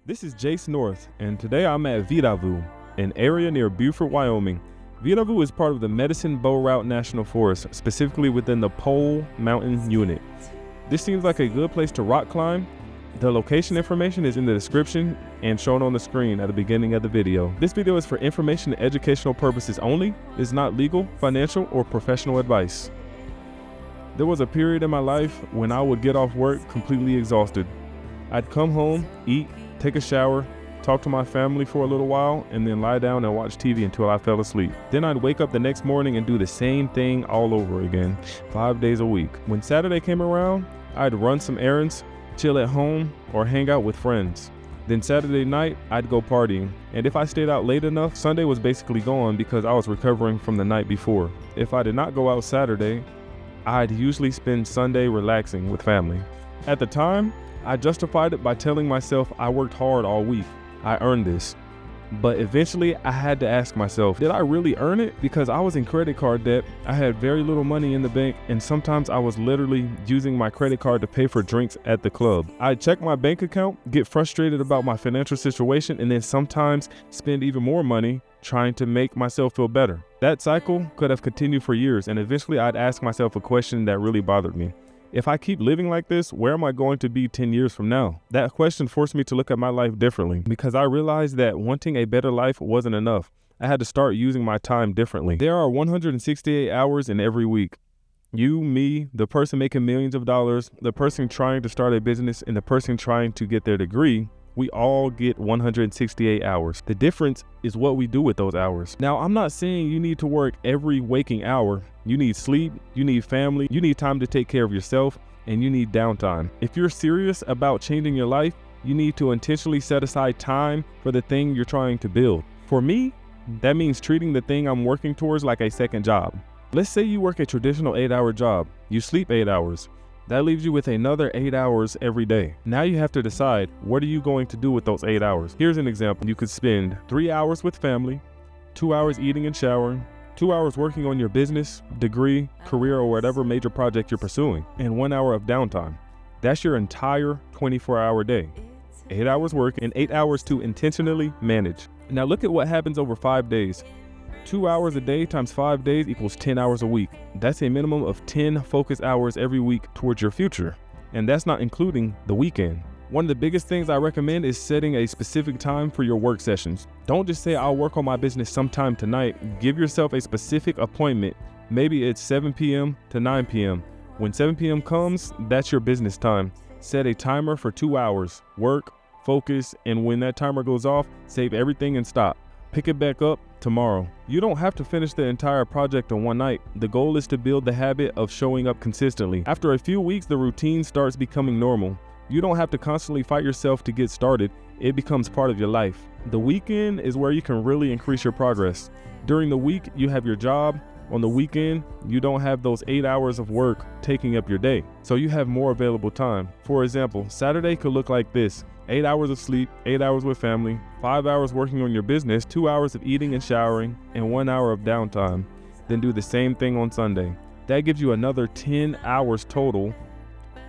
This is Jace North, and today I'm at Vedauwoo, an area near Buford, Wyoming. Vedauwoo is part of the Medicine Bow Route National Forest, specifically within the Pole Mountain Unit. This seems like a good place to rock climb. The location information is in the description and shown on the screen at the beginning of the video. This video is for information and educational purposes only. It is not legal, financial, or professional advice. There was a period in my life when I would get off work completely exhausted. I'd come home, eat, take a shower, talk to my family for a little while, and then lie down and watch TV until I fell asleep. Then I'd wake up the next morning and do the same thing all over again, 5 days a week. When Saturday came around, I'd run some errands, chill at home, or hang out with friends. Then Saturday night, I'd go partying. And if I stayed out late enough, Sunday was basically gone because I was recovering from the night before. If I did not go out Saturday, I'd usually spend Sunday relaxing with family. At the time, I justified it by telling myself I worked hard all week. I earned this. But eventually I had to ask myself, did I really earn it? Because I was in credit card debt, I had very little money in the bank, and sometimes I was literally using my credit card to pay for drinks at the club. I'd check my bank account, get frustrated about my financial situation, and then sometimes spend even more money trying to make myself feel better. That cycle could have continued for years, and eventually I'd ask myself a question that really bothered me. If I keep living like this, where am I going to be 10 years from now? That question forced me to look at my life differently because I realized that wanting a better life wasn't enough. I had to start using my time differently. There are 168 hours in every week. You, me, the person making millions of dollars, the person trying to start a business, and the person trying to get their degree, we all get 168 hours. The difference is what we do with those hours. Now, I'm not saying you need to work every waking hour. You need sleep, you need family, you need time to take care of yourself, and you need downtime. If you're serious about changing your life, you need to intentionally set aside time for the thing you're trying to build. For me, that means treating the thing I'm working towards like a second job. Let's say you work a traditional 8-hour job. You sleep 8 hours. That leaves you with another 8 hours every day. Now you have to decide, what are you going to do with those 8 hours? Here's an example. You could spend 3 hours with family, 2 hours eating and showering, 2 hours working on your business, degree, career, or whatever major project you're pursuing, and 1 hour of downtime. That's your entire 24-hour day. 8 hours work and 8 hours to intentionally manage. Now look at what happens over 5 days. 2 hours a day times 5 days equals 10 hours a week. That's a minimum of 10 focus hours every week towards your future. And that's not including the weekend. One of the biggest things I recommend is setting a specific time for your work sessions. Don't just say, I'll work on my business sometime tonight. Give yourself a specific appointment. Maybe it's 7 p.m. to 9 p.m. When 7 p.m. comes, that's your business time. Set a timer for 2 hours. Work, focus, and when that timer goes off, save everything and stop. Pick it back up tomorrow. You don't have to finish the entire project in one night. The goal is to build the habit of showing up consistently. After a few weeks, the routine starts becoming normal. You don't have to constantly fight yourself to get started. It becomes part of your life. The weekend is where you can really increase your progress. During the week, you have your job. On the weekend, you don't have those 8 hours of work taking up your day, so you have more available time. For example, Saturday could look like this: 8 hours of sleep, 8 hours with family, 5 hours working on your business, 2 hours of eating and showering, and 1 hour of downtime. Then do the same thing on Sunday. That gives you another 10 hours total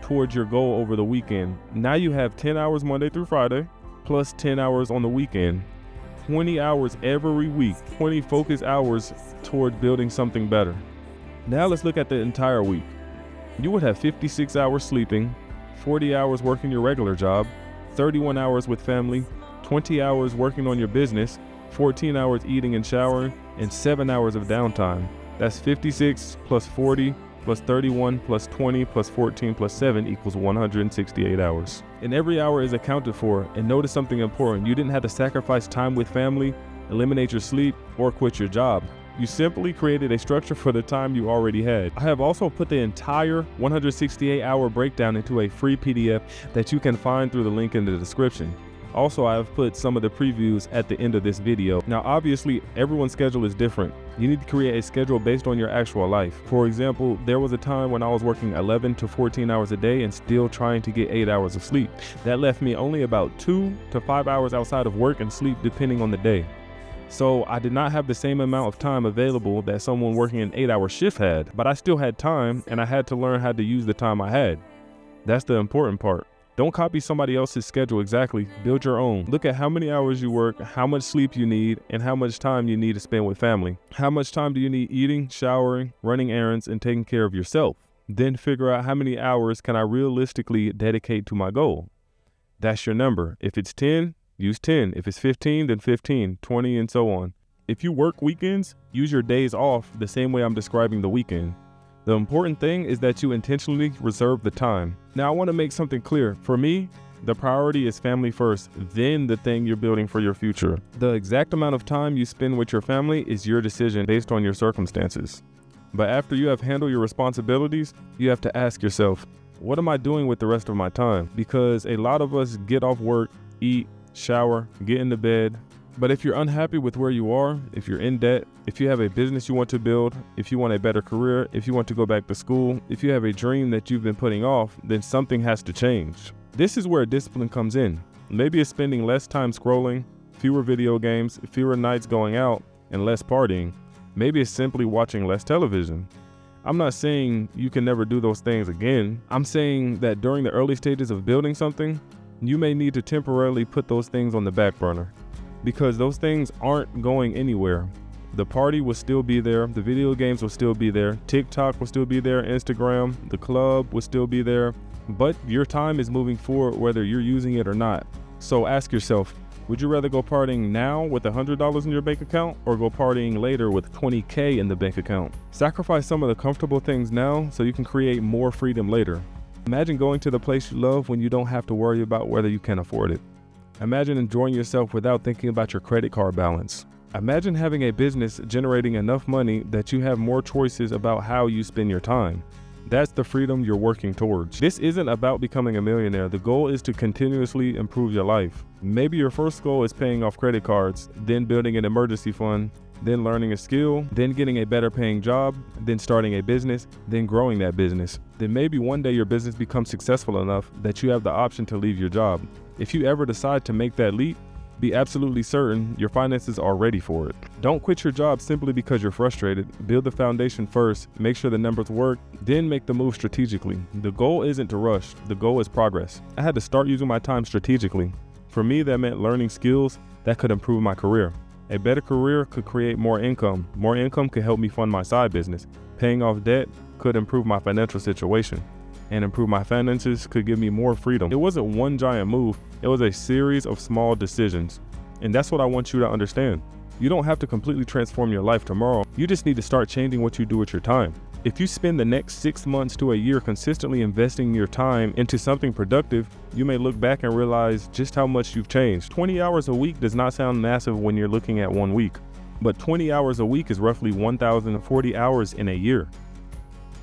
towards your goal over the weekend. Now you have 10 hours Monday through Friday, plus 10 hours on the weekend. 20 hours every week, 20 focused hours toward building something better. Now let's look at the entire week. You would have 56 hours sleeping, 40 hours working your regular job, 31 hours with family, 20 hours working on your business, 14 hours eating and showering, and 7 hours of downtime. That's 56 plus 40 plus 31 plus 20 plus 14 plus 7 equals 168 hours. And every hour is accounted for. And notice something important. You didn't have to sacrifice time with family, eliminate your sleep, or quit your job. You simply created a structure for the time you already had. I have also put the entire 168-hour breakdown into a free PDF that you can find through the link in the description. Also, I have put some of the previews at the end of this video. Now, obviously, everyone's schedule is different. You need to create a schedule based on your actual life. For example, there was a time when I was working 11 to 14 hours a day and still trying to get 8 hours of sleep. That left me only about 2 to 5 hours outside of work and sleep depending on the day. So I did not have the same amount of time available that someone working an 8-hour shift had, but I still had time and I had to learn how to use the time I had. That's the important part. Don't copy somebody else's schedule exactly, build your own. Look at how many hours you work, how much sleep you need, and how much time you need to spend with family. How much time do you need eating, showering, running errands, and taking care of yourself? Then figure out how many hours can I realistically dedicate to my goal. That's your number. If it's 10, use 10. If it's 15, then 15, 20, and so on. If you work weekends, use your days off the same way I'm describing the weekend. The important thing is that you intentionally reserve the time. Now, I want to make something clear. For me, the priority is family first, then the thing you're building for your future. The exact amount of time you spend with your family is your decision based on your circumstances. But after you have handled your responsibilities, you have to ask yourself, what am I doing with the rest of my time? Because a lot of us get off work, eat, shower, get into bed. But if you're unhappy with where you are, if you're in debt, if you have a business you want to build, if you want a better career, if you want to go back to school, if you have a dream that you've been putting off, then something has to change. This is where discipline comes in. Maybe it's spending less time scrolling, fewer video games, fewer nights going out, and less partying. Maybe it's simply watching less television. I'm not saying you can never do those things again. I'm saying that during the early stages of building something, you may need to temporarily put those things on the back burner. Because those things aren't going anywhere. The party will still be there, the video games will still be there, TikTok will still be there, Instagram, the club will still be there, but your time is moving forward whether you're using it or not. So ask yourself, would you rather go partying now with $100 in your bank account or go partying later with $20K in the bank account? Sacrifice some of the comfortable things now so you can create more freedom later. Imagine going to the place you love when you don't have to worry about whether you can afford it. Imagine enjoying yourself without thinking about your credit card balance. Imagine having a business generating enough money that you have more choices about how you spend your time. That's the freedom you're working towards. This isn't about becoming a millionaire. The goal is to continuously improve your life. Maybe your first goal is paying off credit cards, then building an emergency fund, then learning a skill, then getting a better paying job, then starting a business, then growing that business. Then maybe one day your business becomes successful enough that you have the option to leave your job. If you ever decide to make that leap, be absolutely certain your finances are ready for it. Don't quit your job simply because you're frustrated. Build the foundation first, make sure the numbers work, then make the move strategically. The goal isn't to rush, the goal is progress. I had to start using my time strategically. For me, that meant learning skills that could improve my career. A better career could create more income. More income could help me fund my side business. Paying off debt could improve my financial situation. And improve my finances could give me more freedom. It wasn't one giant move, it was a series of small decisions. And that's what I want you to understand. You don't have to completely transform your life tomorrow. You just need to start changing what you do with your time. If you spend the next 6 months to a year consistently investing your time into something productive, you may look back and realize just how much you've changed. 20 hours a week does not sound massive when you're looking at 1 week, but 20 hours a week is roughly 1,040 hours in a year.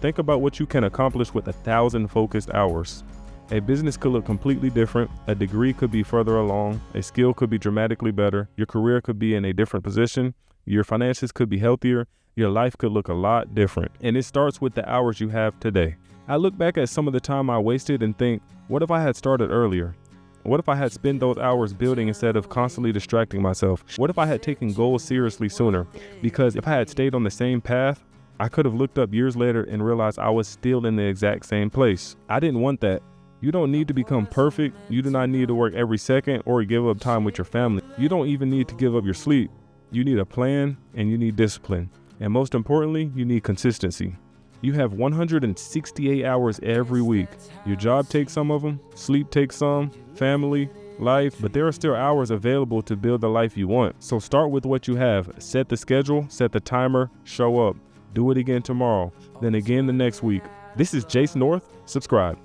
Think about what you can accomplish with 1,000 focused hours. A business could look completely different, a degree could be further along, a skill could be dramatically better, your career could be in a different position, your finances could be healthier, your life could look a lot different. And it starts with the hours you have today. I look back at some of the time I wasted and think, what if I had started earlier? What if I had spent those hours building instead of constantly distracting myself? What if I had taken goals seriously sooner? Because if I had stayed on the same path, I could have looked up years later and realized I was still in the exact same place. I didn't want that. You don't need to become perfect. You do not need to work every second or give up time with your family. You don't even need to give up your sleep. You need a plan and you need discipline. And most importantly, you need consistency. You have 168 hours every week. Your job takes some of them, sleep takes some, family, life, but there are still hours available to build the life you want. So start with what you have. Set the schedule, set the timer, show up. Do it again tomorrow, then again the next week. This is Jace North. Subscribe.